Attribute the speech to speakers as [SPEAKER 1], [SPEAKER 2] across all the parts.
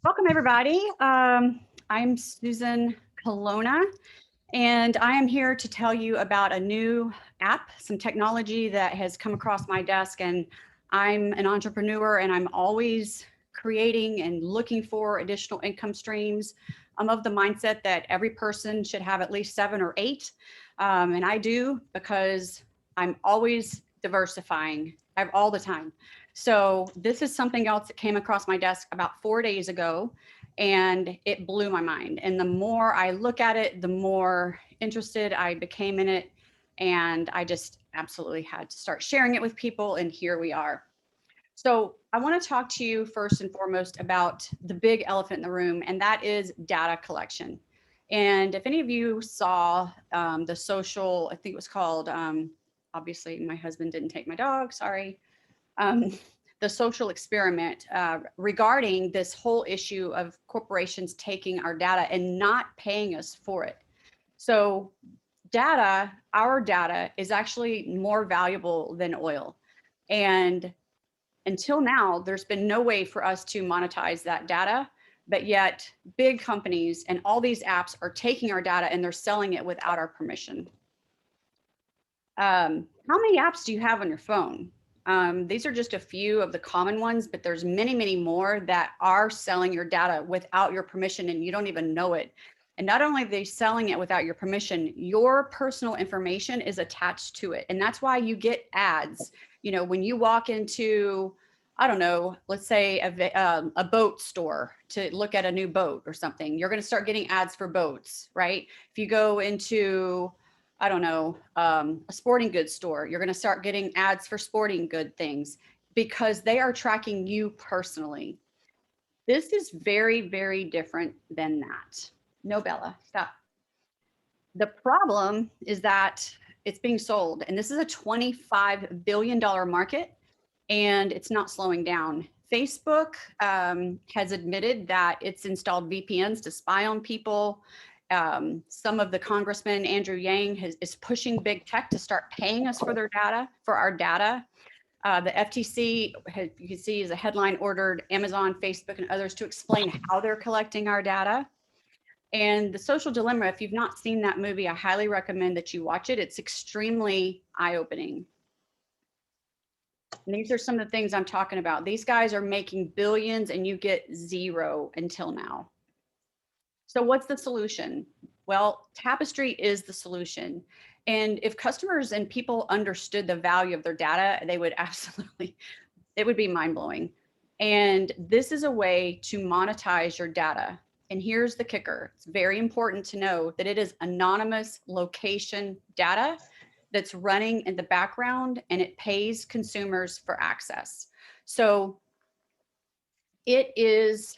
[SPEAKER 1] Welcome, everybody. I'm Susan Colonna, and I am here to tell you about a new app, some technology that has come across my desk. And I'm an entrepreneur, and I'm always creating and looking for additional income streams. I'm of the mindset that every person should have at least 7 or 8, and I do because I'm always diversifying all the time. So this is something else that came across my desk about 4 days ago, and it blew my mind. And the more I look at it, the more interested I became in it. And I just absolutely had to start sharing it with people. And here we are. So I want to talk to you first and foremost about the big elephant in the room, and that is data collection. And if any of you saw the social, I think it was called, obviously my husband didn't take my dog, sorry, um, the social experiment regarding this whole issue of corporations taking our data and not paying us for it. So data, our data is actually more valuable than oil. And until now, there's been no way for us to monetize that data, but yet big companies and all these apps are taking our data and they're selling it without our permission. How many apps do you have on your phone? These are just a few of the common ones, but there's many, many more that are selling your data without your permission and you don't even know it. And not only are they selling it without your permission, your personal information is attached to it. And that's why you get ads. You know, when you walk into, I don't know, let's say a boat store to look at a new boat or something, you're going to start getting ads for boats, right? If you go into, I don't know, a sporting goods store, you're going to start getting ads for sporting good things because they are tracking you personally. This is very, very different than that. No, Bella, stop. The problem is that it's being sold, and this is a $25 billion market, and it's not slowing down. Facebook has admitted that it's installed VPNs to spy on people. Some of the congressmen, Andrew Yang is pushing big tech to start paying us for their data, for our data. The FTC, you can see, is a headline ordered Amazon, Facebook, and others to explain how they're collecting our data. And The Social Dilemma, if you've not seen that movie, I highly recommend that you watch it. It's extremely eye-opening. And these are some of the things I'm talking about. These guys are making billions and you get zero until now. So what's the solution? Well, Tapestri is the solution. And if customers and people understood the value of their data, they would absolutely, it would be mind blowing. And this is a way to monetize your data. And here's the kicker. It's very important to know that it is anonymous location data that's running in the background, and it pays consumers for access. So it is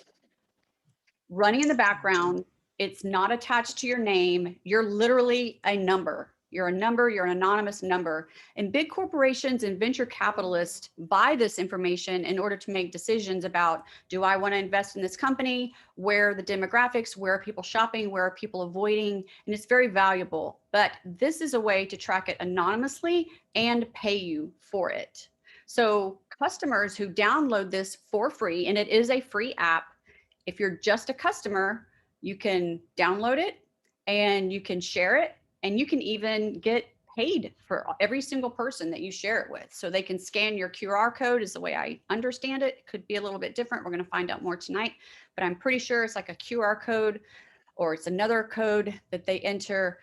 [SPEAKER 1] running in the background. It's not attached to your name. You're literally a number. You're a number, you're an anonymous number. And big corporations and venture capitalists buy this information in order to make decisions about, do I want to invest in this company? Where are the demographics? Where are people shopping? Where are people avoiding? And it's very valuable. But this is a way to track it anonymously and pay you for it. So customers who download this for free, and it is a free app, if you're just a customer, you can download it and you can share it, and you can even get paid for every single person that you share it with. So they can scan your QR code is the way I understand it. It could be a little bit different. We're going to find out more tonight, but I'm pretty sure it's like a QR code or it's another code that they enter.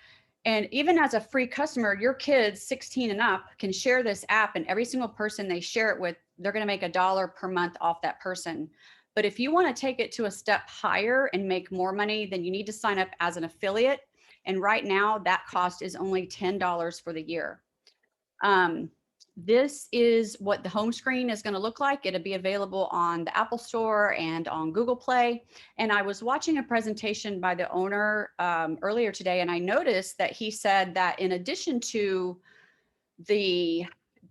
[SPEAKER 1] And even as a free customer, your kids 16 and up can share this app, and every single person they share it with, they're going to make $1 per month off that person. But if you want to take it to a step higher and make more money, then you need to sign up as an affiliate. And right now that cost is only $10 for the year. This is what the home screen is going to look like. It'll be available on the Apple Store and on Google Play. And I was watching a presentation by the owner earlier today, and I noticed that he said that in addition to the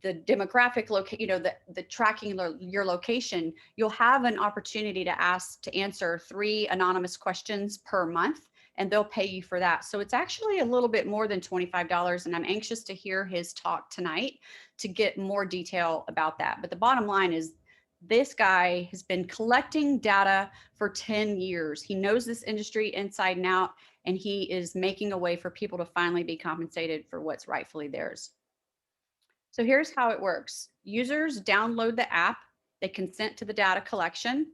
[SPEAKER 1] demographic the tracking your location, you'll have an opportunity to answer 3 anonymous questions per month, and they'll pay you for that. So it's actually a little bit more than $25, and I'm anxious to hear his talk tonight to get more detail about that. But the bottom line is This guy has been collecting data for 10 years. He knows this industry inside and out, and he is making a way for people to finally be compensated for what's rightfully theirs. So here's how it works. Users download the app, they consent to the data collection.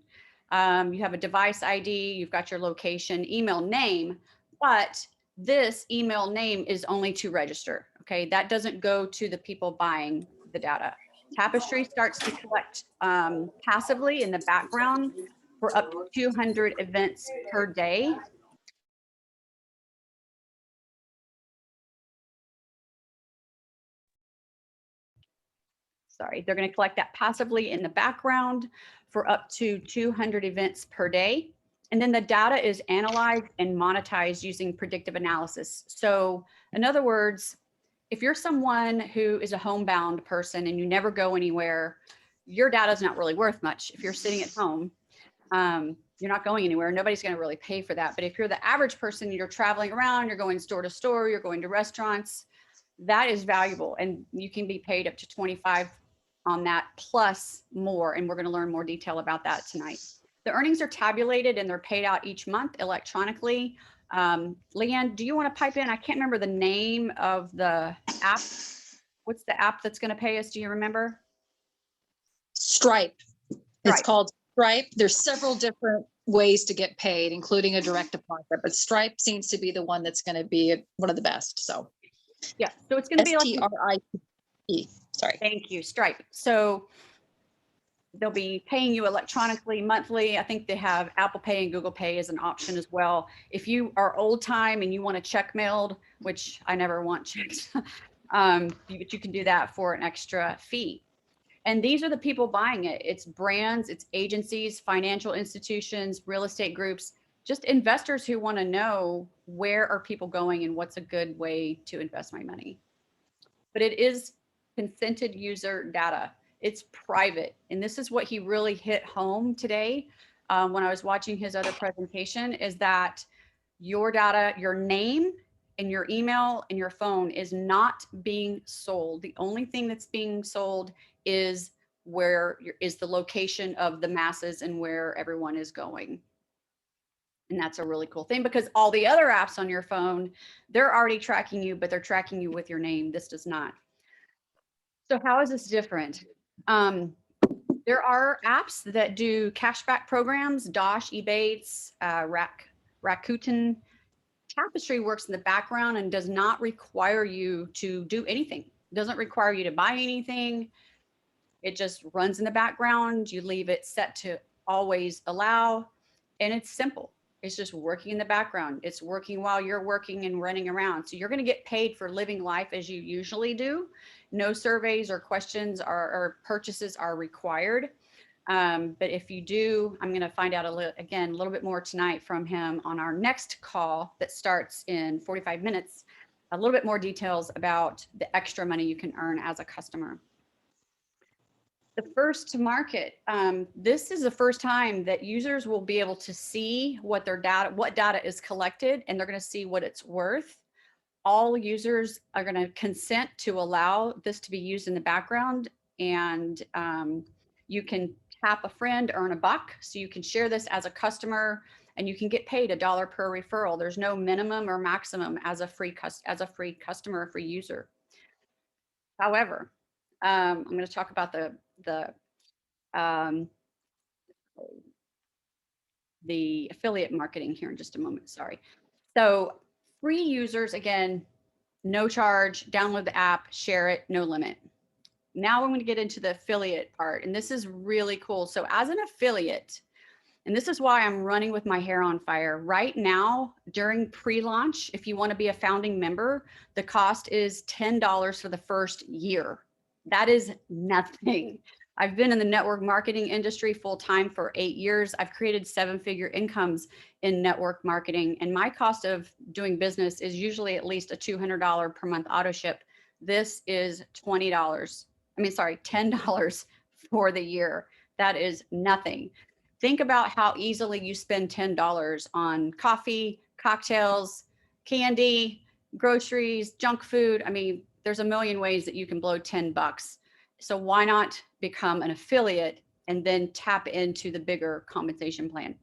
[SPEAKER 1] You have a device ID, you've got your location, email name, but this email name is only to register, okay? That doesn't go to the people buying the data. Tapestri starts to collect passively in the background for up to 200 events per day. Sorry, they're going to collect that passively in the background for up to 200 events per day. And then the data is analyzed and monetized using predictive analysis. So in other words, if you're someone who is a homebound person and you never go anywhere, your data is not really worth much. If you're sitting at home, you're not going anywhere. Nobody's going to really pay for that. But if you're the average person, you're traveling around, you're going store to store, you're going to restaurants, that is valuable. And you can be paid up to 25 on that plus more. And we're going to learn more detail about that tonight. The earnings are tabulated and they're paid out each month electronically. Leanne, do you want to pipe in? I can't remember the name of the app. What's the app that's going to pay us? Do you remember?
[SPEAKER 2] Stripe. It's called Stripe. There's several different ways to get paid, including a direct deposit, but Stripe seems to be the one that's going to be one of the best. So
[SPEAKER 1] yeah, so it's going to be like
[SPEAKER 2] STRIPE. Sorry.
[SPEAKER 1] Thank you, Stripe. So they'll be paying you electronically monthly. I think they have Apple Pay and Google Pay as an option as well. If you are old time and you want a check mailed, which I never want checked, but you can do that for an extra fee. And these are the people buying it. It's brands, it's agencies, financial institutions, real estate groups, just investors who want to know where are people going and what's a good way to invest my money. But it is consented user data. It's private. And this is what he really hit home today when I was watching his other presentation, is that your data, your name and your email and your phone is not being sold. The only thing that's being sold is where is the location of the masses and where everyone is going. And that's a really cool thing, because all the other apps on your phone, they're already tracking you, but they're tracking you with your name. This does not. So how is this different? There are apps that do cashback programs, Dosh, Ebates, Rakuten. Tapestri works in the background and does not require you to do anything. It doesn't require you to buy anything. It just runs in the background. You leave it set to always allow, and it's simple. It's just working in the background. It's working while you're working and running around. So you're going to get paid for living life as you usually do. No surveys or questions or purchases are required. But if you do, I'm going to find out a little bit more tonight from him on our next call that starts in 45 minutes, a little bit more details about the extra money you can earn as a customer. The first to market. This is the first time that users will be able to see what data is collected, and they're going to see what it's worth. All users are going to consent to allow this to be used in the background, and you can tap a friend, earn a buck. So you can share this as a customer, and you can get paid $1 per referral. There's no minimum or maximum as a free customer, a free user. However, I'm going to talk about the affiliate marketing here in just a moment. Sorry. So free users, again, no charge, download the app, share it, no limit. Now I'm going to get into the affiliate part, and this is really cool. So as an affiliate, and this is why I'm running with my hair on fire right now during pre-launch, if you want to be a founding member, the cost is $10 for the first year. That is nothing. I've been in the network marketing industry full time for 8 years. I've created 7-figure incomes in network marketing, and my cost of doing business is usually at least a $200 per month auto ship. This is $10 for the year. That is nothing. Think about how easily you spend $10 on coffee, cocktails, candy, groceries, junk food. I mean, there's a million ways that you can blow $10. So why not become an affiliate and then tap into the bigger compensation plan.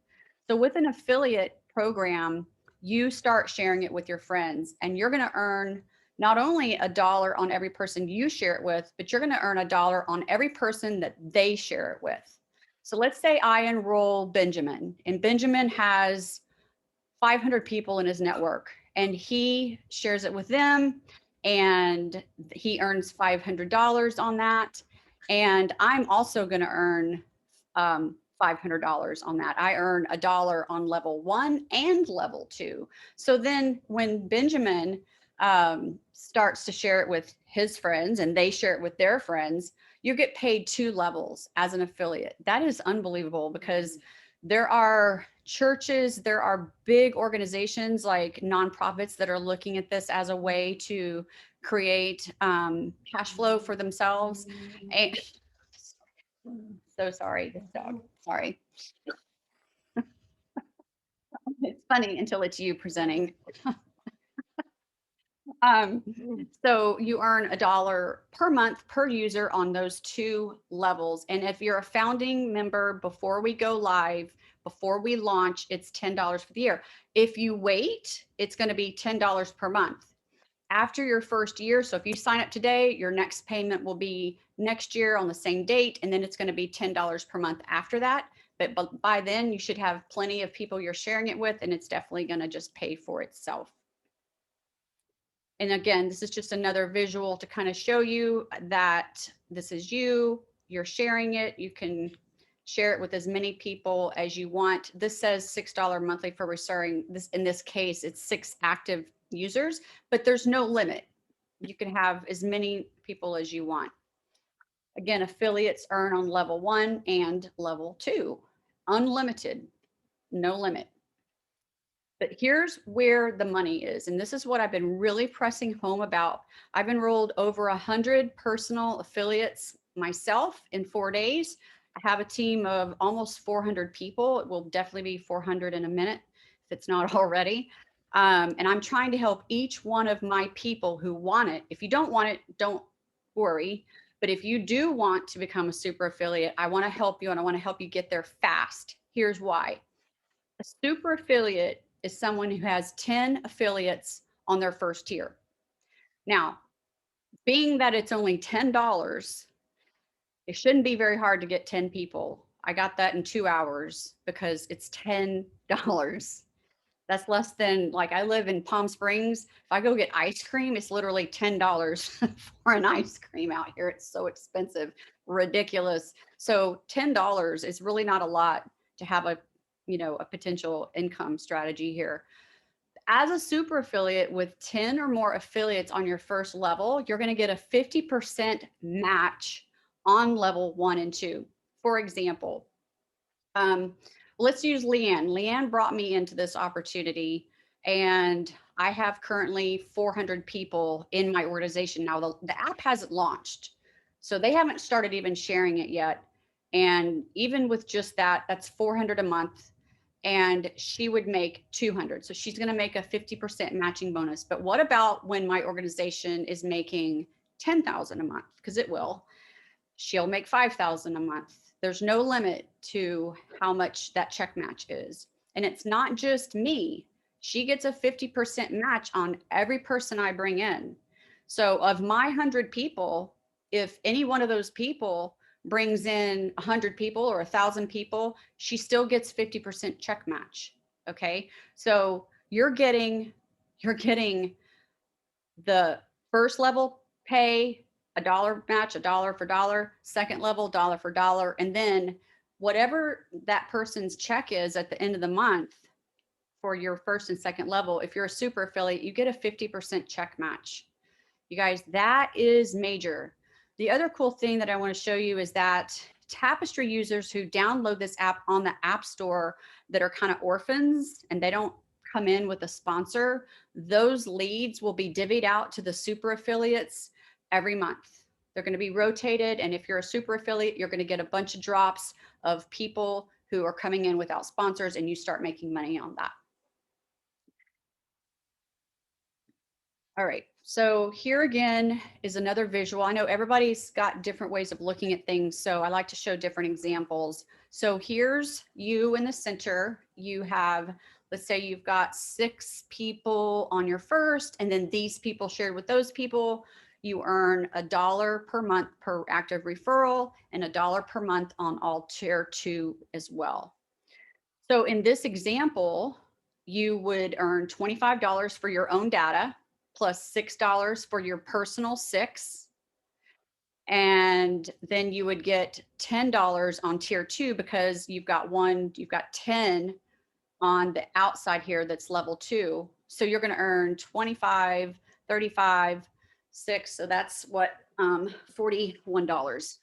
[SPEAKER 1] So with an affiliate program, you start sharing it with your friends, and you're going to earn not only $1 on every person you share it with, but you're going to earn $1 on every person that they share it with. So let's say I enroll Benjamin, and Benjamin has 500 people in his network, and he shares it with them, and he earns $500 on that. And I'm also going to earn $500 on that. I earn $1 on level 1 and level 2. So then when Benjamin starts to share it with his friends and they share it with their friends, you get paid 2 levels as an affiliate. That is unbelievable, because there are churches, there are big organizations like nonprofits that are looking at this as a way to create cash flow for themselves. And so sorry, this dog, sorry. It's funny until it's you presenting. So you earn $1 per month per user on those 2 levels. And if you're a founding member before we go live, before we launch, it's $10 for the year. If you wait, it's going to be $10 per month. After your first year, so if you sign up today, your next payment will be next year on the same date, and then it's going to be $10 per month after that. But by then, you should have plenty of people you're sharing it with, and it's definitely going to just pay for itself. And again, this is just another visual to kind of show you that this is you're sharing it. You can share it with as many people as you want. This says $6 monthly for referring. This, in this case, it's 6 active users, but there's no limit. You can have as many people as you want. Again, affiliates earn on level 1 and level 2, unlimited, no limit. But here's where the money is. And this is what I've been really pressing home about. I've enrolled over 100 personal affiliates myself in 4 days. I have a team of almost 400 people. It will definitely be 400 in a minute if it's not already. And I'm trying to help each one of my people who want it. If you don't want it, don't worry. But if you do want to become a super affiliate, I want to help you, and I want to help you get there fast. Here's why. A super affiliate is someone who has 10 affiliates on their first tier. Now, being that it's only $10, it shouldn't be very hard to get 10 people. I got that in 2 hours because it's $10. That's less than, like, I live in Palm Springs. If I go get ice cream, it's literally $10 for an ice cream out here. It's so expensive, ridiculous. So $10 is really not a lot to have a potential income strategy here. As a super affiliate with 10 or more affiliates on your first level, you're going to get a 50% match on level 1 and 2. For example, let's use Leanne. Leanne brought me into this opportunity, and I have currently 400 people in my organization. Now, the app hasn't launched, so they haven't started even sharing it yet. And even with just that, that's 400 a month, and she would make 200. So she's going to make a 50% matching bonus. But what about when my organization is making 10,000 a month? Because it will. She'll make 5,000 a month. There's no limit to how much that check match is. And it's not just me. She gets a 50% match on every person I bring in. So of my 100 people, if any one of those people brings in 100 people or 1,000 people, she still gets 50% check match. Okay. So you're getting the first level pay, $1 match, $1 for dollar, second level, dollar for dollar. And then whatever that person's check is at the end of the month for your first and second level, if you're a super affiliate, you get a 50% check match. You guys, that is major. The other cool thing that I want to show you is that Tapestri users who download this app on the App Store that are kind of orphans and they don't come in with a sponsor, those leads will be divvied out to the super affiliates every month. They're going to be rotated. And if you're a super affiliate, you're going to get a bunch of drops of people who are coming in without sponsors, and you start making money on that. All right. So here again is another visual. I know everybody's got different ways of looking at things, so I like to show different examples. So here's you in the center. You have, let's say you've got 6 people on your first, and then these people shared with those people. You earn $1 per month per active referral and $1 per month on all tier 2 as well. So in this example, you would earn $25 for your own data plus $6 for your personal 6. And then you would get $10 on tier 2 because you've got 10 on the outside here that's level 2. So you're going to earn 25, 35, 6. So that's what, $41.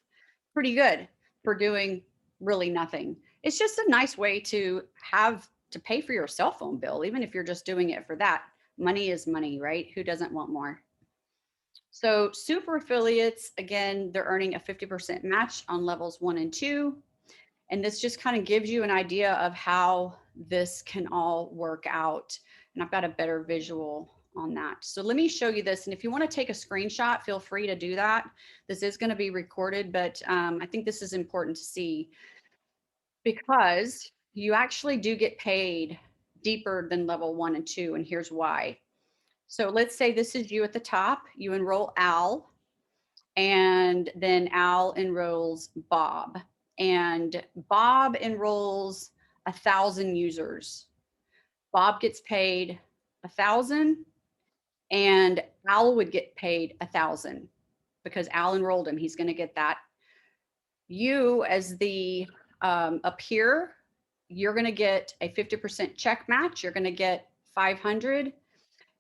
[SPEAKER 1] Pretty good for doing really nothing. It's just a nice way to have to pay for your cell phone bill, even if you're just doing it for that. Money is money, right? Who doesn't want more? So super affiliates, again, they're earning a 50% match on levels 1 and 2. And this just kind of gives you an idea of how this can all work out. And I've got a better visual on that. So let me show you this. And if you want to take a screenshot, feel free to do that. This is going to be recorded, but I think this is important to see because you actually do get paid deeper than level 1 and 2. And here's why. So let's say this is you at the top, you enroll Al, and then Al enrolls Bob, and Bob enrolls 1,000 users. Bob gets paid 1,000 and Al would get paid 1,000 because Al enrolled him. He's going to get that. You as the up here, you're going to get a 50% check match. You're going to get 500.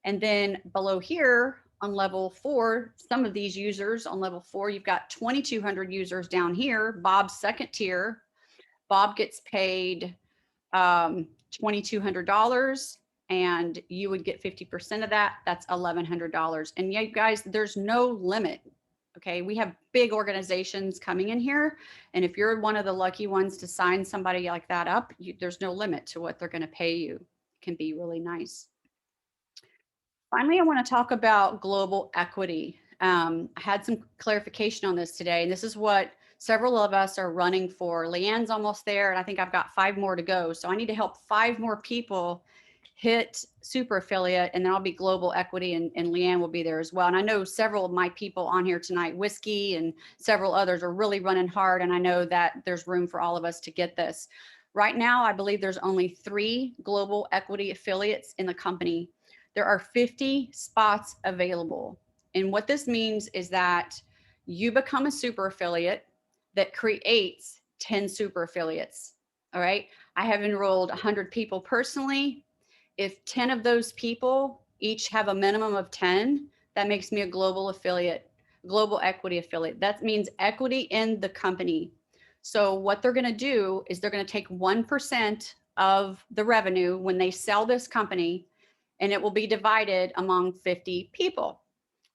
[SPEAKER 1] And then below here on level 4, some of these users on level 4, you've got 2,200 users down here. Bob's second tier. Bob gets paid $2,200 and you would get 50% of that. That's $1,100. And yeah, you guys, there's no limit. Okay. We have big organizations coming in here. And if you're one of the lucky ones to sign somebody like that up, there's no limit to what they're going to pay you. It can be really nice. Finally, I want to talk about global equity. I had some clarification on this today, and this is what several of us are running for. Leanne's almost there, and I think I've got 5 more to go. So I need to help 5 more people hit super affiliate, and then I'll be global equity, and Leanne will be there as well. And I know several of my people on here tonight, Whiskey and several others, are really running hard, and I know that there's room for all of us to get this. Right now, I believe there's only 3 global equity affiliates in the company. There are 50 spots available. And what this means is that you become a super affiliate that creates 10 super affiliates. All right. I have enrolled 100 people personally. If 10 of those people each have a minimum of 10, that makes me a global affiliate, global equity affiliate. That means equity in the company. So what they're going to do is they're going to take 1% of the revenue when they sell this company, and it will be divided among 50 people.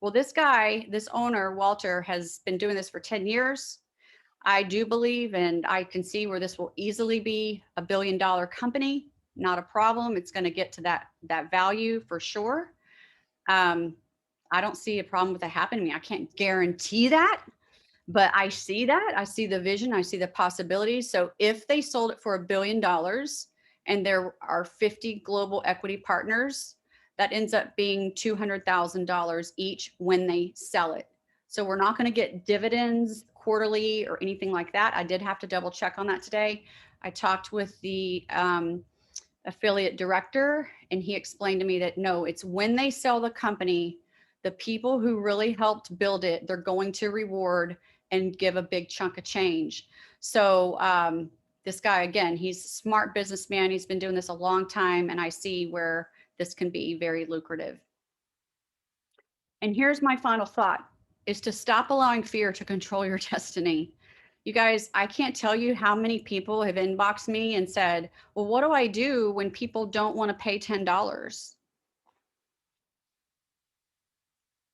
[SPEAKER 1] Well, this guy, this owner, Walter, has been doing this for 10 years. I do believe, and I can see where this will easily be a $1 billion company. Not a problem. It's going to get to that value for sure. I don't see a problem with that happening. I can't guarantee that, but I see that. I see the vision. I see the possibilities. So if they sold it for $1 billion and there are 50 global equity partners, that ends up being $200,000 each when they sell it. So we're not going to get dividends quarterly or anything like that. I did have to double check on that today. I talked with the affiliate director, and he explained to me that no, it's when they sell the company, the people who really helped build it, they're going to reward and give a big chunk of change. So this guy, again, he's a smart businessman. He's been doing this a long time, and I see where this can be very lucrative. And here's my final thought, is to stop allowing fear to control your destiny. You guys, I can't tell you how many people have inboxed me and said, well, what do I do when people don't want to pay $10?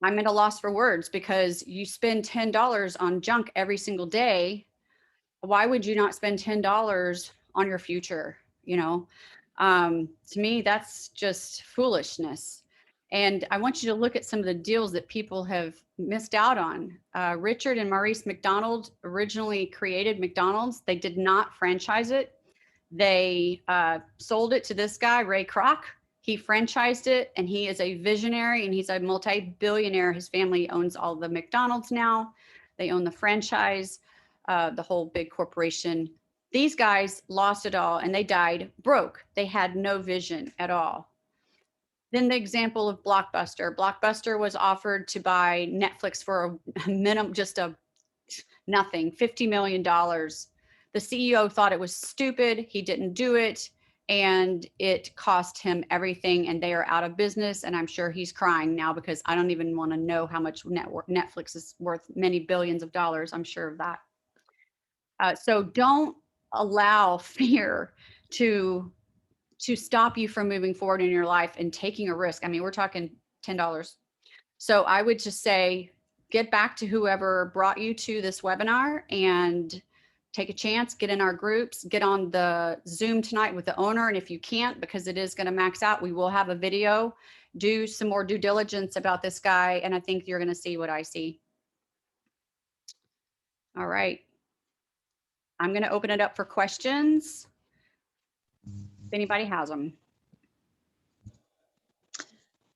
[SPEAKER 1] I'm at a loss for words because you spend $10 on junk every single day. Why would you not spend $10 on your future? You know, to me, that's just foolishness. And I want you to look at some of the deals that people have missed out on. Richard and Maurice McDonald originally created McDonald's. They did not franchise it. They sold it to this guy, Ray Kroc. He franchised it, and he is a visionary, and he's a multi-billionaire. His family owns all the McDonald's now. They own the franchise, the whole big corporation. These guys lost it all, and they died broke. They had no vision at all. Then the example of Blockbuster. Blockbuster was offered to buy Netflix for a minimum, just a nothing, $50 million. The CEO thought it was stupid. He didn't do it. And it cost him everything. And they are out of business. And I'm sure he's crying now because I don't even want to know how much Netflix is worth, many billions of dollars. I'm sure of that. So don't allow fear to stop you from moving forward in your life and taking a risk. I mean, we're talking $10. So I would just say, get back to whoever brought you to this webinar and take a chance, get in our groups, get on the Zoom tonight with the owner. And if you can't, because it is going to max out, we will have a video, do some more due diligence about this guy. And I think you're going to see what I see. All right. I'm going to open it up for questions. If anybody has them.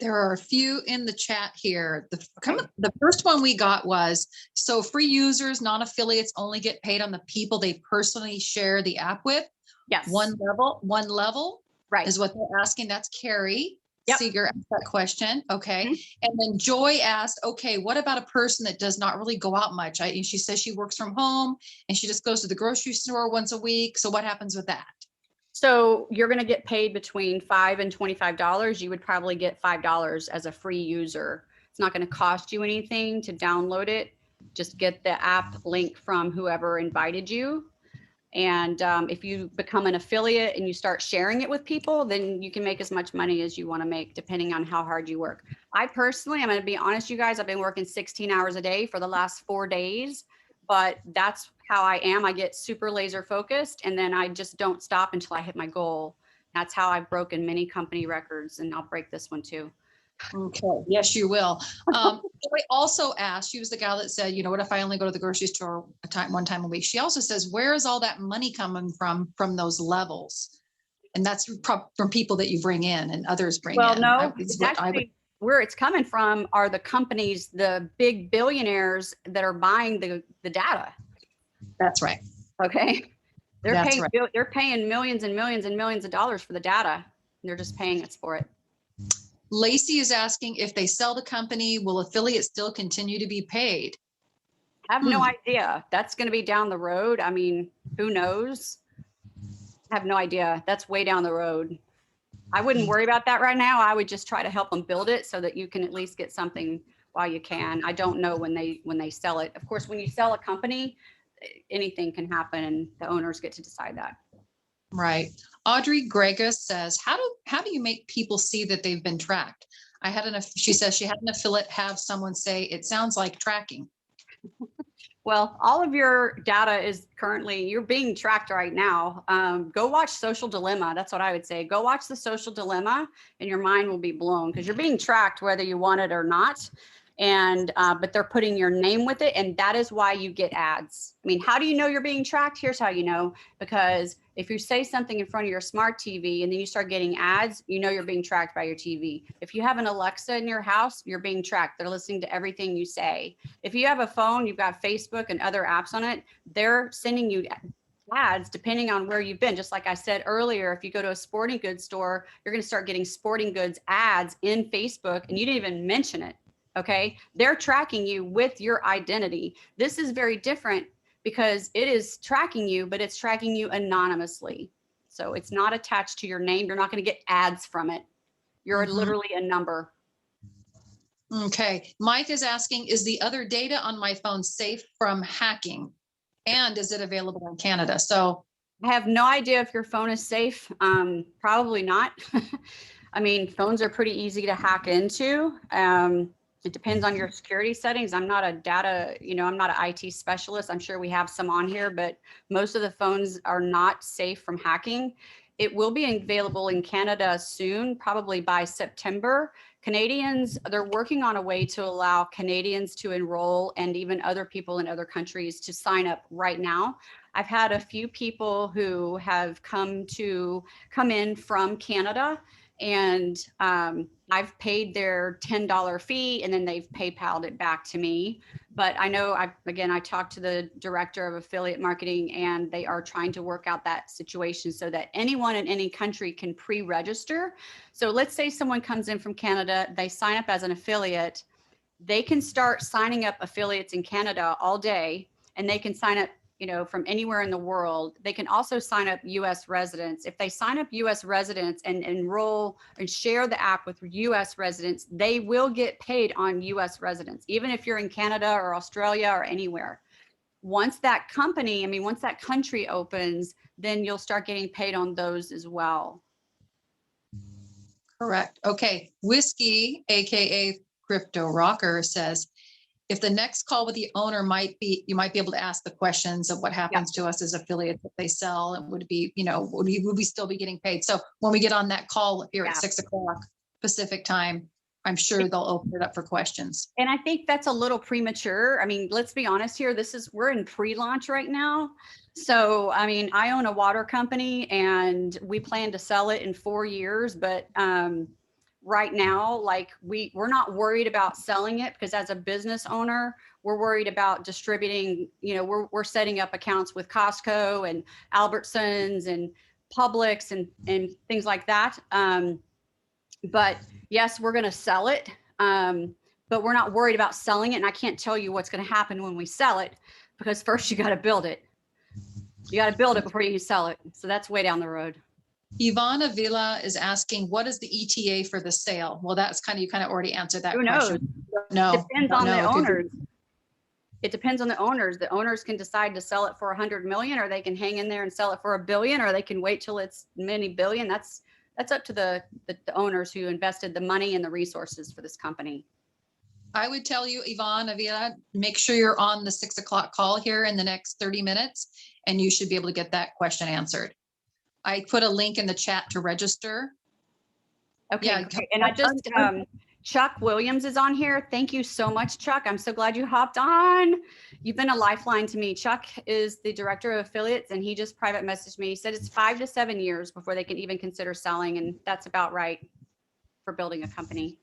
[SPEAKER 2] There are a few in the chat here. The first one we got was, so free users, non-affiliates only get paid on the people they personally share the app with.
[SPEAKER 1] Yes.
[SPEAKER 2] One level,
[SPEAKER 1] right,
[SPEAKER 2] is what they're asking. That's Carrie Seeger asked that question. Okay.
[SPEAKER 1] Mm-hmm.
[SPEAKER 2] And then Joy asked, okay, what about a person that does not really go out much? She says she works from home and she just goes to the grocery store once a week. So what happens with that?
[SPEAKER 1] So you're going to get paid between $5 and $25. You would probably get $5 as a free user. It's not going to cost you anything to download it. Just get the app link from whoever invited you. And if you become an affiliate and you start sharing it with people, then you can make as much money as you want to make, depending on how hard you work. I personally, I'm going to be honest, you guys, I've been working 16 hours a day for the last 4 days, but that's how I am. I get super laser focused, and then I just don't stop until I hit my goal. That's how I've broken many company records, and I'll break this one too.
[SPEAKER 2] Okay. Yes, you will. Joy also asked, she was the gal that said, you know, what if I only go to the grocery store one time a week? She also says, where is all that money coming from those levels? And that's from people that you bring in and others bring in.
[SPEAKER 1] Well, no, it's actually where it's coming from are the companies, the big billionaires that are buying the data.
[SPEAKER 2] That's right.
[SPEAKER 1] Okay. They're paying millions and millions and millions of dollars for the data. And they're just paying us for it.
[SPEAKER 2] Lacey is asking, if they sell the company, will affiliates still continue to be paid?
[SPEAKER 1] I have no idea. That's going to be down the road. I mean, who knows? I have no idea. That's way down the road. I wouldn't worry about that right now. I would just try to help them build it so that you can at least get something while you can. I don't know when they sell it. Of course, when you sell a company, anything can happen and the owners get to decide that.
[SPEAKER 2] Right. Audrey Gregus says, how do you make people see that they've been tracked? She says she had an affiliate have someone say, it sounds like tracking.
[SPEAKER 1] Well, all of your data is currently, you're being tracked right now. Go watch Social Dilemma. That's what I would say. Go watch the Social Dilemma and your mind will be blown because you're being tracked whether you want it or not. And but they're putting your name with it, and that is why you get ads. I mean, how do you know you're being tracked? Here's how you know, because if you say something in front of your smart TV and then you start getting ads, you know you're being tracked by your TV. If you have an Alexa in your house, you're being tracked. They're listening to everything you say. If you have a phone, you've got Facebook and other apps on it, they're sending you ads depending on where you've been. Just like I said earlier, if you go to a sporting goods store, you're going to start getting sporting goods ads in Facebook and you didn't even mention it. Okay, they're tracking you with your identity. This is very different because it is tracking you, but it's tracking you anonymously. So it's not attached to your name. You're not going to get ads from it. You're literally a number.
[SPEAKER 2] Okay. Mike is asking, is the other data on my phone safe from hacking? And is it available in Canada? So
[SPEAKER 1] I have no idea if your phone is safe. Probably not. I mean, phones are pretty easy to hack into. It depends on your security settings. I'm not a data, I'm not an IT specialist. I'm sure we have some on here, but most of the phones are not safe from hacking. It will be available in Canada soon, probably by September, Canadians, they're working on a way to allow Canadians to enroll and even other people in other countries to sign up right now. I've had a few people who have come in from Canada, and I've paid their $10 fee, and then they've PayPal'd it back to me. But I know I talked to the director of affiliate marketing, and they are trying to work out that situation so that anyone in any country can pre-register. So let's say someone comes in from Canada, they sign up as an affiliate, they can start signing up affiliates in Canada all day, and they can sign up, from anywhere in the world. They can also sign up US residents. If they sign up US residents and enroll and share the app with US residents, they will get paid on US residents, even if you're in Canada or Australia or anywhere. Once that country opens, then you'll start getting paid on those as well.
[SPEAKER 2] Correct. Okay. Whiskey, AKA Crypto Rocker, says, if the next call with the owner you might be able to ask the questions of what happens to us as affiliates if they sell, and would be, would we still be getting paid? So when we get on that call here at 6 o'clock Pacific time, I'm sure they'll open it up for questions.
[SPEAKER 1] And I think that's a little premature. I mean, let's be honest here. We're in pre-launch right now. So, I mean, I own a water company and we plan to sell it in 4 years, but right now, like we're not worried about selling it, because as a business owner, we're worried about distributing, we're setting up accounts with Costco and Albertsons and Publix and things like that. But yes, we're going to sell it. But we're not worried about selling it. And I can't tell you what's going to happen when we sell it, because first you got to build it. You got to build it before you can sell it. So that's way down the road.
[SPEAKER 2] Ivana Villa is asking, what is the ETA for the sale? Well, you kind of already answered that
[SPEAKER 1] Who knows?
[SPEAKER 2] question. No.
[SPEAKER 1] It depends on the owners. It depends on the owners. The owners can decide to sell it for 100 million, or they can hang in there and sell it for $1 billion, or they can wait till it's many billion. That's up to the owners who invested the money and the resources for this company.
[SPEAKER 2] I would tell you, Yvonne Avila, make sure you're on the 6 o'clock call here in the next 30 minutes, and you should be able to get that question answered. I put a link in the chat to register.
[SPEAKER 1] Okay. Yeah. And I just, Chuck Williams is on here. Thank you so much, Chuck. I'm so glad you hopped on. You've been a lifeline to me. Chuck is the director of affiliates, and he just private messaged me. He said it's 5 to 7 years before they can even consider selling. And that's about right for building a company.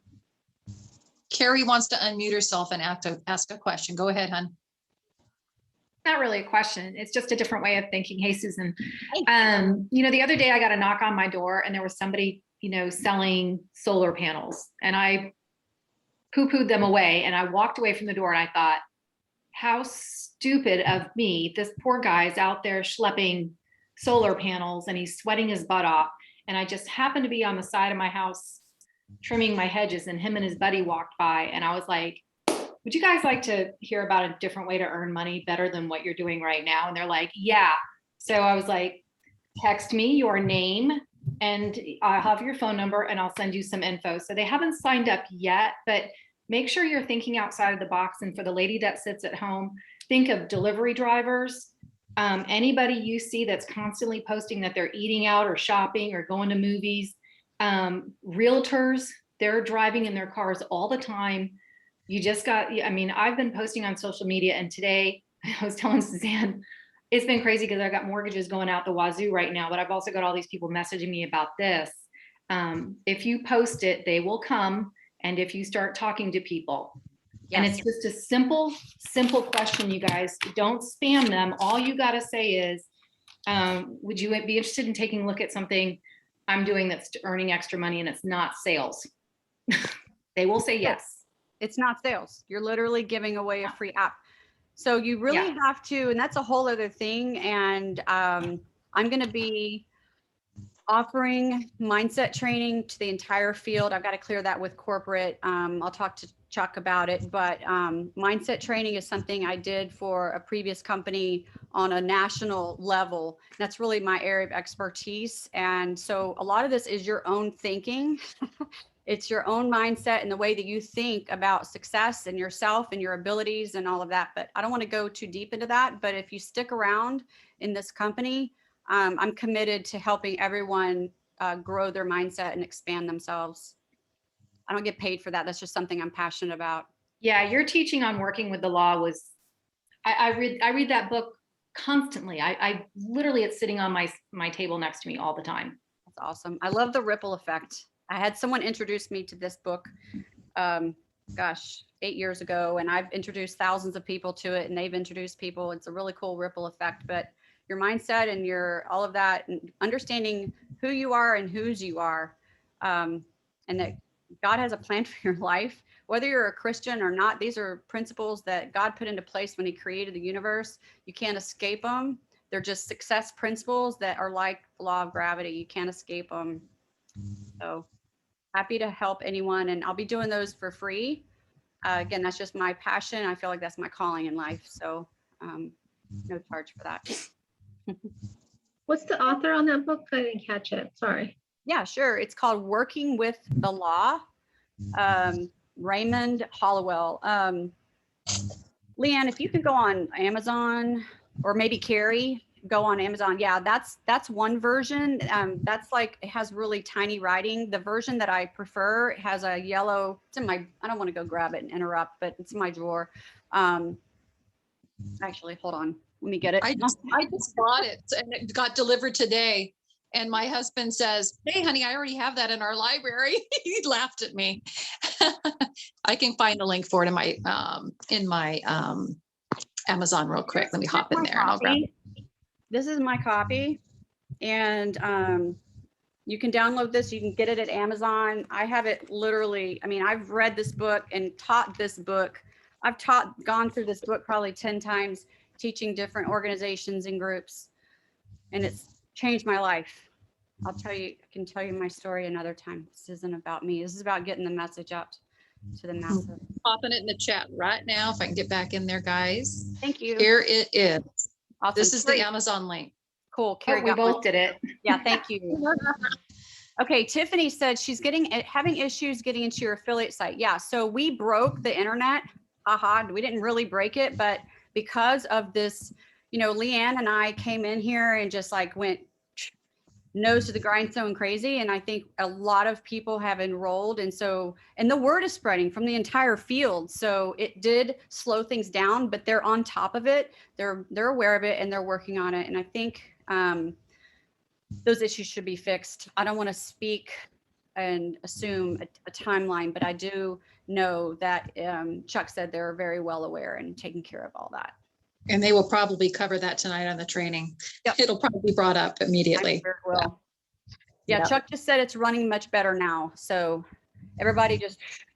[SPEAKER 2] Carrie wants to unmute herself and ask a question. Go ahead, hon.
[SPEAKER 3] Not really a question. It's just a different way of thinking. Hey, Susan. The other day I got a knock on my door, and there was somebody, selling solar panels, and I poo-pooed them away, and I walked away from the door, and I thought, how stupid of me. This poor guy's out there schlepping solar panels and he's sweating his butt off. And I just happened to be on the side of my house trimming my hedges, and him and his buddy walked by, and I was like, would you guys like to hear about a different way to earn money better than what you're doing right now? And they're like, yeah. So I was like, text me your name and I'll have your phone number and I'll send you some info. So they haven't signed up yet, but make sure you're thinking outside of the box. And for the lady that sits at home, think of delivery drivers, anybody you see that's constantly posting that they're eating out or shopping or going to movies, realtors, they're driving in their cars all the time. I've been posting on social media, and today I was telling Suzanne, it's been crazy because I've got mortgages going out the wazoo right now, but I've also got all these people messaging me about this. If you post it, they will come. And if you start talking to people, and it's just a simple question, you guys, don't spam them. All you got to say is, would you be interested in taking a look at something I'm doing that's earning extra money and it's not sales? They will say yes.
[SPEAKER 1] It's not sales. You're literally giving away a free app. So you really have to, and that's a whole other thing. And I'm going to be offering mindset training to the entire field. I've got to clear that with corporate. I'll talk to Chuck about it, but mindset training is something I did for a previous company on a national level. That's really my area of expertise. And so a lot of this is your own thinking. It's your own mindset and the way that you think about success and yourself and your abilities and all of that. But I don't want to go too deep into that. But if you stick around in this company, I'm committed to helping everyone grow their mindset and expand themselves. I don't get paid for that. That's just something I'm passionate about.
[SPEAKER 3] Yeah, your teaching on working with the law was, I read that book constantly. I literally, it's sitting on my table next to me all the time.
[SPEAKER 1] That's awesome. I love the ripple effect. I had someone introduce me to this book, gosh, 8 years ago, and I've introduced thousands of people to it, and they've introduced people. It's a really cool ripple effect. But your mindset and your all of that, and understanding who you are and whose you are, and that God has a plan for your life, whether you're a Christian or not. These are principles that God put into place when He created the universe. You can't escape them. They're just success principles that are like the law of gravity. You can't escape them. So happy to help anyone, and I'll be doing those for free. Again, that's just my passion. I feel like that's my calling in life. So no charge for that.
[SPEAKER 4] What's the author on that book? I didn't catch it. Sorry.
[SPEAKER 1] Yeah, sure. It's called Working with the Law. Raymond Hollowell. Leanne, if you could go on Amazon, or maybe Carrie, go on Amazon. Yeah, that's one version. That's like, it has really tiny writing. The version that I prefer has a yellow, it's in my, I don't want to go grab it and interrupt, but it's in my drawer. Actually, hold on. Let me get it.
[SPEAKER 2] I just bought it and it got delivered today. And my husband says, "Hey, honey, I already have that in our library." He laughed at me. I can find a link for it in my Amazon real quick. Let me hop in there and I'll grab it.
[SPEAKER 1] This is my copy, and you can download this. You can get it at Amazon. I have it literally. I mean, I've read this book and taught this book. I've gone through this book probably 10 times, teaching different organizations and groups, and it's changed my life. I'll tell you, I can tell you my story another time. This isn't about me. This is about getting the message out to the masses.
[SPEAKER 2] Popping it in the chat right now. If I can get back in there, guys.
[SPEAKER 1] Thank you.
[SPEAKER 2] Here it is.
[SPEAKER 1] Awesome.
[SPEAKER 2] This is
[SPEAKER 1] Carrie.
[SPEAKER 2] the Amazon link.
[SPEAKER 1] Cool. Carrie,
[SPEAKER 3] We
[SPEAKER 1] got
[SPEAKER 3] both
[SPEAKER 1] one.
[SPEAKER 3] did it.
[SPEAKER 1] Yeah, thank you. Okay, Tiffany said she's having issues getting into your affiliate site. Yeah, so we broke the internet. We didn't really break it, but because of this, Leanne and I came in here and just like went nose to the grindstone crazy. And I think a lot of people have enrolled. And the word is spreading from the entire field. So it did slow things down, but they're on top of it. They're aware of it and they're working on it. And I think those issues should be fixed. I don't want to speak and assume a timeline, but I do know that Chuck said they're very well aware and taking care of all that.
[SPEAKER 2] And they will probably cover that tonight on the training.
[SPEAKER 1] Yep.
[SPEAKER 2] It'll probably be brought up immediately.
[SPEAKER 1] I'm sure it will. Yeah,
[SPEAKER 2] Yep.
[SPEAKER 1] Chuck just said it's running much better now. So everybody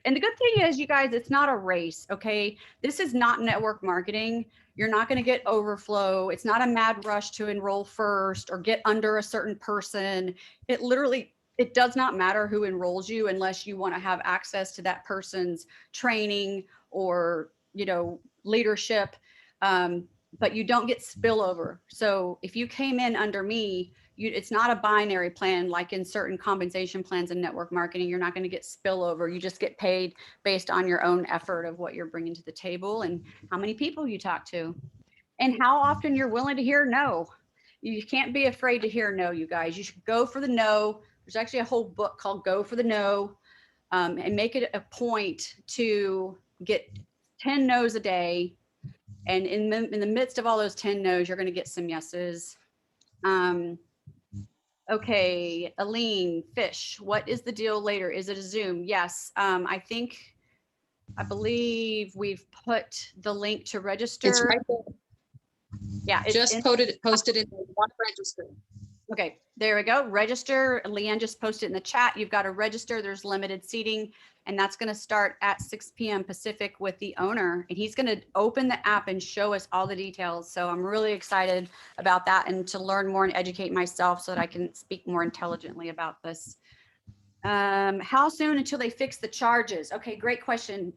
[SPEAKER 1] and the good thing is, you guys, it's not a race, okay? This is not network marketing. You're not going to get overflow. It's not a mad rush to enroll first or get under a certain person. It does not matter who enrolls you unless you want to have access to that person's training or, leadership. But you don't get spillover. So if you came in under me, it's not a binary plan like in certain compensation plans in network marketing. You're not going to get spillover. You just get paid based on your own effort of what you're bringing to the table and how many people you talk to and how often you're willing to hear no. You can't be afraid to hear no, you guys. You should go for the no. There's actually a whole book called Go for the No, and make it a point to get 10 no's a day. And in the midst of all those 10 no's, you're going to get some yeses. Okay, Aline, Fish, what is the deal later? Is it a Zoom? Yes, I believe we've put the link to register.
[SPEAKER 2] It's right there.
[SPEAKER 1] Yeah,
[SPEAKER 2] Just posted in the one register.
[SPEAKER 1] Okay, there we go. Register. Leanne just posted in the chat. You've got to register. There's limited seating, and that's going to start at 6 p.m. Pacific with the owner. And he's going to open the app and show us all the details. So I'm really excited about that and to learn more and educate myself so that I can speak more intelligently about this. How soon until they fix the charges? Okay, great question.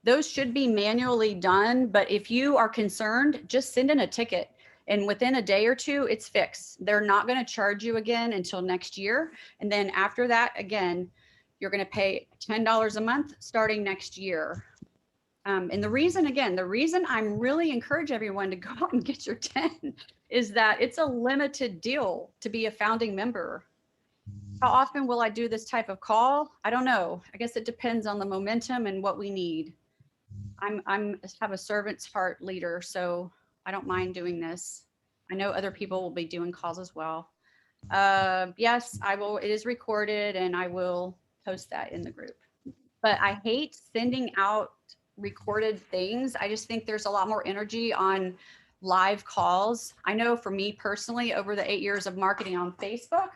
[SPEAKER 1] Those should be manually done, but if you are concerned, just send in a ticket. And within a day or two, it's fixed. They're not going to charge you again until next year. And then after that, again, you're going to pay $10 a month starting next year. And the reason I'm really encourage everyone to go out and get your 10 is that it's a limited deal to be a founding member. How often will I do this type of call? I don't know. I guess it depends on the momentum and what we need. I'm have a servant's heart leader, so I don't mind doing this. I know other people will be doing calls as well. Yes, I will. It is recorded and I will post that in the group. But I hate sending out recorded things. I just think there's a lot more energy on live calls. I know for me personally, over the 8 years of marketing on Facebook,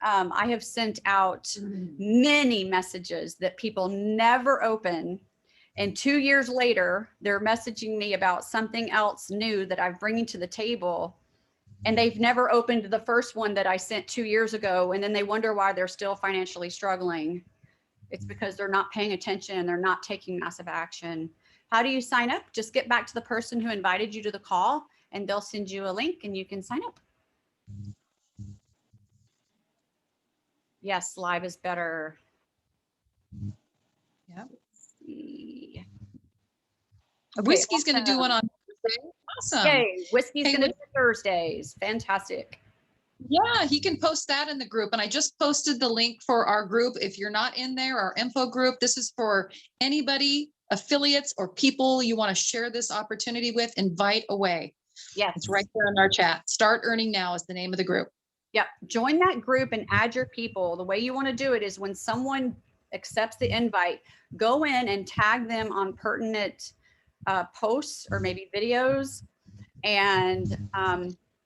[SPEAKER 1] I have sent out many messages that people never open. And 2 years later, they're messaging me about something else new that I'm bringing to the table. And they've never opened the first one that I sent 2 years ago. And then they wonder why they're still financially struggling. It's because they're not paying attention and they're not taking massive action. How do you sign up? Just get back to the person who invited you to the call and they'll send you a link and you can sign up. Yes, live is better.
[SPEAKER 2] Yeah.
[SPEAKER 1] Let's see.
[SPEAKER 2] Whiskey's going to do
[SPEAKER 1] awesome.
[SPEAKER 2] one on Thursday. Awesome.
[SPEAKER 1] Yay, Whiskey's
[SPEAKER 2] Hey,
[SPEAKER 1] gonna do Thursdays. Fantastic.
[SPEAKER 2] Yeah, he can post that in the group. And I just posted the link for our group. If you're not in there, our info group, this is for anybody, affiliates or people you want to share this opportunity with, invite away.
[SPEAKER 1] Yes.
[SPEAKER 2] It's right there in our chat. Start Earning Now is the name of the group.
[SPEAKER 1] Yep. Join that group and add your people. The way you want to do it is when someone accepts the invite, go in and tag them on pertinent posts or maybe videos and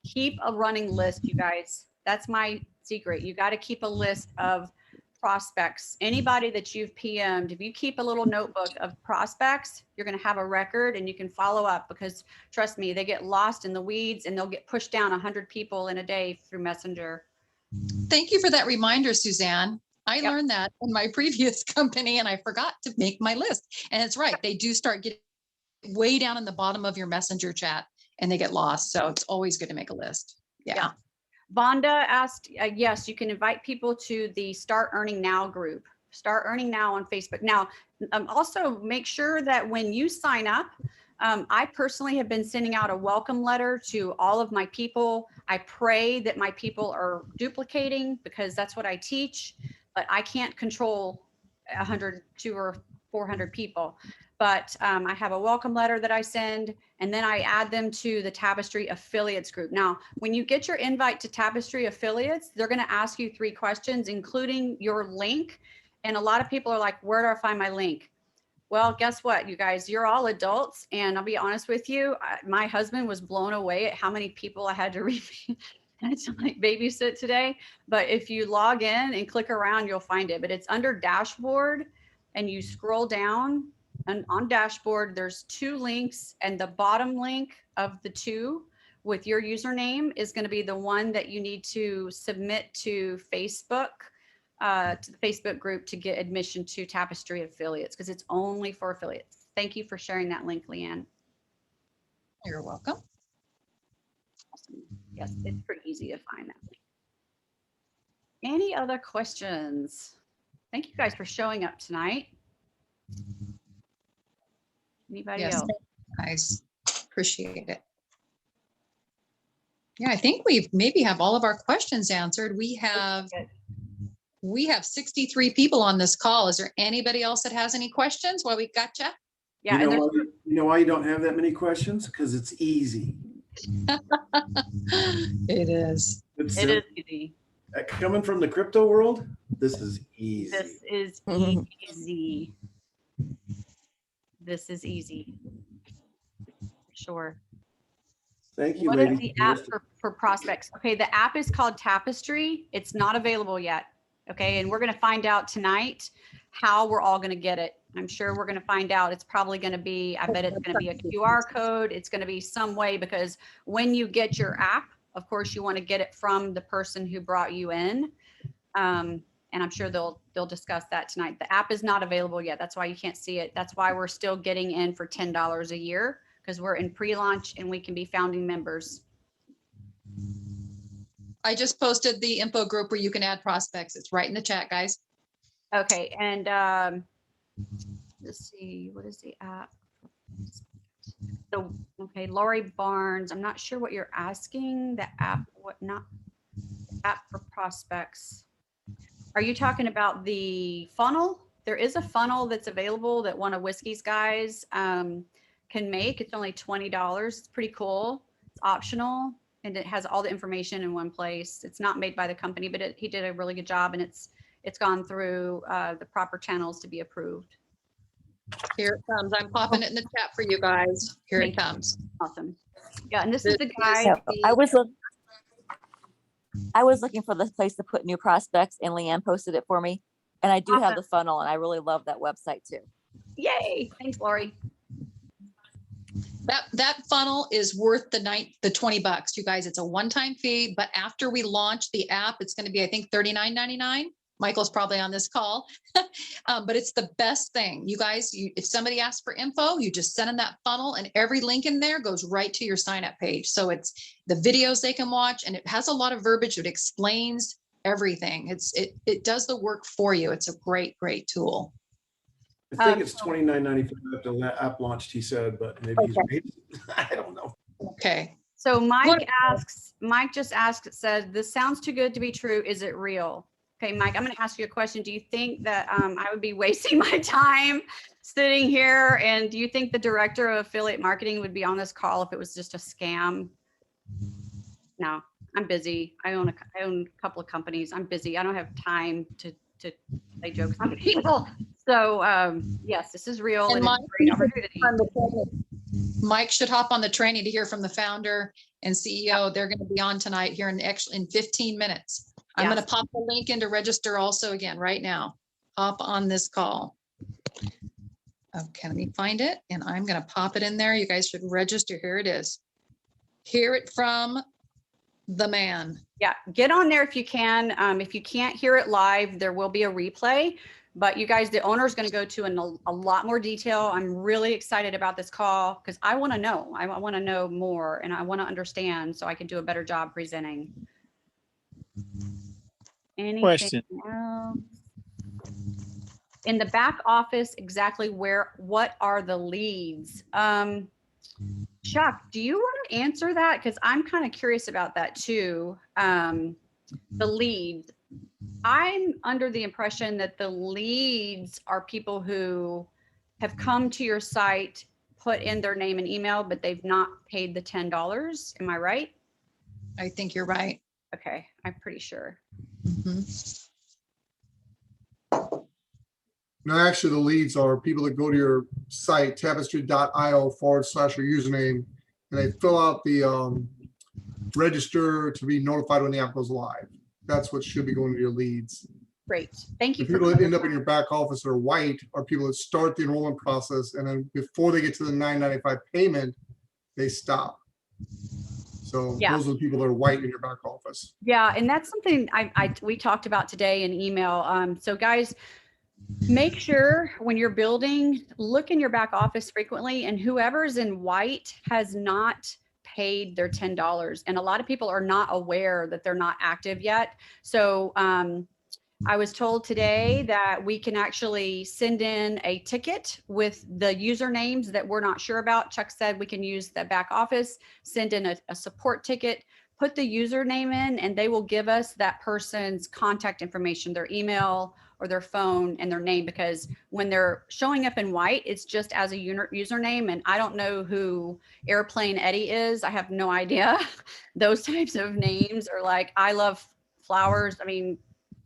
[SPEAKER 1] keep a running list, you guys. That's my secret. You got to keep a list of prospects. Anybody that you've PM'd, if you keep a little notebook of prospects, you're going to have a record and you can follow up because trust me, they get lost in the weeds and they'll get pushed down 100 people in a day through Messenger.
[SPEAKER 2] Thank you for that reminder, Suzanne. I learned that in my previous company and I forgot to make my list. And it's right. They do start getting way down in the bottom of your messenger chat and they get lost. So it's always good to make a list. Yeah.
[SPEAKER 1] Vonda asked, yes, you can invite people to the Start Earning Now group. Start Earning Now on Facebook. Now, also make sure that when you sign up, I personally have been sending out a welcome letter to all of my people. I pray that my people are duplicating because that's what I teach, but I can't control 100, 200 or 400 people. But I have a welcome letter that I send, and then I add them to the Tapestri affiliates group. Now, when you get your invite to Tapestri affiliates, they're going to ask you 3 questions, including your link. And a lot of people are like, where do I find my link? Well, guess what, you guys, you're all adults. And I'll be honest with you, my husband was blown away at how many people I had to like babysit today. But if you log in and click around, you'll find it. But it's under dashboard and you scroll down. And on dashboard, there's 2 links, and the bottom link of the 2 with your username is going to be the one that you need to submit to Facebook, to the Facebook group to get admission to Tapestri affiliates, because it's only for affiliates. Thank you for sharing that link, Leanne.
[SPEAKER 2] You're welcome.
[SPEAKER 1] Awesome. Yes, it's pretty easy to find that link. Any other questions? Thank you guys for showing up tonight. Anybody else?
[SPEAKER 2] Guys, appreciate it. Yeah, I think we've maybe have all of our questions answered. We have 63 people on this call. Is there anybody else that has any questions while we got you?
[SPEAKER 1] Yeah,
[SPEAKER 5] you know why you don't have that many questions? Because it's easy.
[SPEAKER 2] It is.
[SPEAKER 5] It's
[SPEAKER 1] it is easy.
[SPEAKER 5] coming from the crypto world. This is easy.
[SPEAKER 1] This is easy. This is easy. Sure.
[SPEAKER 5] Thank you,
[SPEAKER 1] What is
[SPEAKER 5] ladies.
[SPEAKER 1] the app for prospects? Okay, the app is called Tapestri. It's not available yet. Okay, and we're going to find out tonight how we're all going to get it. I'm sure we're going to find out. It's probably going to be, I bet it's going to be a QR code. It's going to be some way, because when you get your app, of course, you want to get it from the person who brought you in. And I'm sure they'll discuss that tonight. The app is not available yet. That's why you can't see it. That's why we're still getting in for $10 a year, because we're in pre-launch and we can be founding members.
[SPEAKER 2] I just posted the info group where you can add prospects. It's right in the chat, guys.
[SPEAKER 1] Okay, and let's see, what is the app? So, okay, Lori Barnes, I'm not sure what you're asking. The app, what not app for prospects. Are you talking about the funnel? There is a funnel that's available that one of Whiskey's guys can make. It's only $20. It's pretty cool. It's optional and it has all the information in one place. It's not made by the company, but he did a really good job, and it's gone through the proper channels to be approved.
[SPEAKER 2] Here it comes. I'm popping it in the chat for you guys. Here it
[SPEAKER 1] Thank you.
[SPEAKER 2] comes.
[SPEAKER 1] Awesome. Yeah, and this is the
[SPEAKER 2] This
[SPEAKER 1] guy.
[SPEAKER 6] Yeah, I was looking for the place to put new prospects, and Leanne posted it for me. And I do have
[SPEAKER 1] Awesome.
[SPEAKER 6] the funnel, and I really love that website too.
[SPEAKER 1] Yay! Thanks, Lori.
[SPEAKER 2] That funnel is worth the $20, you guys. It's a one-time fee, but after we launch the app, it's going to be, I think, $39.99. Michael's probably on this call, but it's the best thing. You guys, if somebody asks for info, you just send them that funnel, and every link in there goes right to your sign up page. So it's the videos they can watch, and it has a lot of verbiage. It explains everything. It does the work for you. It's a great, great tool.
[SPEAKER 5] I think it's $29.95 after the app launched, he said, but maybe he's paid. I don't know.
[SPEAKER 2] Okay.
[SPEAKER 1] So Mike
[SPEAKER 2] What-
[SPEAKER 1] just asked, it says, this sounds too good to be true. Is it real? Okay, Mike, I'm going to ask you a question. Do you think that I would be wasting my time sitting here? And do you think the director of affiliate marketing would be on this call if it was just a scam? No, I'm busy. I own a couple of companies. I'm busy. I don't have time to play jokes on people. So yes, this is real.
[SPEAKER 2] And
[SPEAKER 1] And
[SPEAKER 2] Mike,
[SPEAKER 1] it's a great opportunity.
[SPEAKER 2] Mike should hop on the training to hear from the founder and CEO. They're going to be on tonight here in 15 minutes. I'm going to pop the link in to register also again right now. Hop on this call. Okay, let me find it, and I'm going to pop it in there. You guys should register. Here it is. Hear it from the man.
[SPEAKER 1] Yeah, get on there if you can. If you can't hear it live, there will be a replay. But you guys, the owner is going to go to a lot more detail. I'm really excited about this call because I want to know. I want to know more, and I want to understand so I can do a better job presenting. Anything
[SPEAKER 7] Question.
[SPEAKER 1] else? In the back office, exactly what are the leads? Chuck, do you want to answer that? Because I'm kind of curious about that too. The leads. I'm under the impression that the leads are people who have come to your site, put in their name and email, but they've not paid the $10. Am I right?
[SPEAKER 2] I think you're right.
[SPEAKER 1] Okay, I'm pretty sure.
[SPEAKER 2] Mhm.
[SPEAKER 8] No, actually, the leads are people that go to your site, tapestry.io/your username, and they fill out the register to be notified when the app goes live. That's what should be going to your leads.
[SPEAKER 1] Great. Thank you.
[SPEAKER 8] The people that end up in your back office are white are people that start the enrollment process, and then before they get to the $9.95 payment, they stop. So
[SPEAKER 1] Yeah.
[SPEAKER 8] those are the people that are white in your back office.
[SPEAKER 1] Yeah, and that's something we talked about today in email. So guys, make sure when you're building, look in your back office frequently, and whoever's in white has not paid their $10. And a lot of people are not aware that they're not active yet. So I was told today that we can actually send in a ticket with the usernames that we're not sure about. Chuck said we can use the back office, send in a support ticket, put the username in, and they will give us that person's contact information, their email or their phone and their name, because when they're showing up in white, it's just as a username. And I don't know who Airplane Eddie is. I have no idea. Those types of names are like, I love flowers. I mean,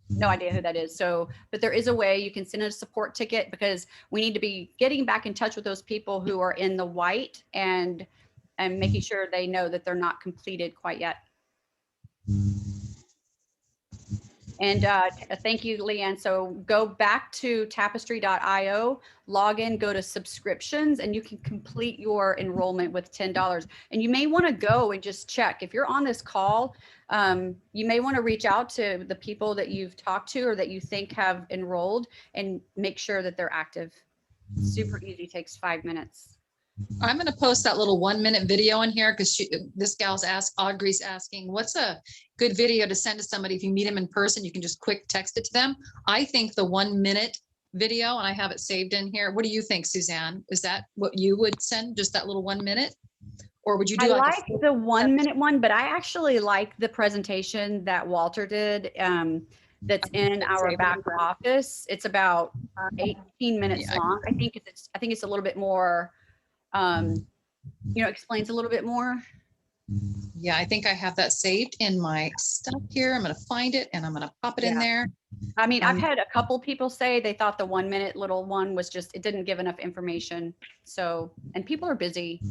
[SPEAKER 1] no idea who that is. So, but there is a way you can send a support ticket, because we need to be getting back in touch with those people who are in the white and making sure they know that they're not completed quite yet. And thank you, Leanne. So go back to tapestry.io, log in, go to subscriptions, and you can complete your enrollment with $10. And you may want to go and just check. If you're on this call, you may want to reach out to the people that you've talked to or that you think have enrolled and make sure that they're active. Super easy, takes 5 minutes.
[SPEAKER 2] I'm going to post that little 1-minute video in here because this gal's Audrey's asking, what's a good video to send to somebody? If you meet them in person, you can just quick text it to them. I think the 1-minute video, and I have it saved in here. What do you think, Suzanne? Is that what you would send? Just that little 1 minute? Or would you do
[SPEAKER 1] I
[SPEAKER 2] like
[SPEAKER 1] the 1 minute one, but I actually like the presentation that Walter did. that's in our back office. It's about 18 minutes
[SPEAKER 2] Yeah.
[SPEAKER 1] long. I think it's a little bit more, explains a little bit more.
[SPEAKER 2] Yeah, I think I have that saved in my stuff here. I'm gonna find it and I'm gonna pop it in
[SPEAKER 1] Yeah.
[SPEAKER 2] there.
[SPEAKER 1] I mean, I've had a couple people say they thought the 1 minute little one was it didn't give enough information. So, and people are busy.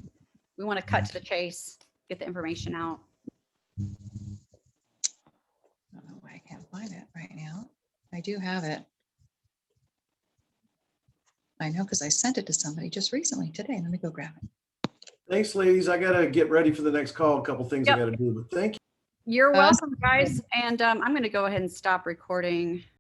[SPEAKER 1] We want to cut to the chase, get the information out.
[SPEAKER 2] I don't know why I can't find it right now. I do have it. I know, because I sent it to somebody just recently today. Let me go grab it.
[SPEAKER 5] Thanks, ladies. I gotta get ready for the next call. A couple things I
[SPEAKER 1] Yep.
[SPEAKER 5] gotta do, but thank you.
[SPEAKER 1] You're
[SPEAKER 2] Uh,
[SPEAKER 1] welcome, guys. And I'm going to go ahead and stop recording.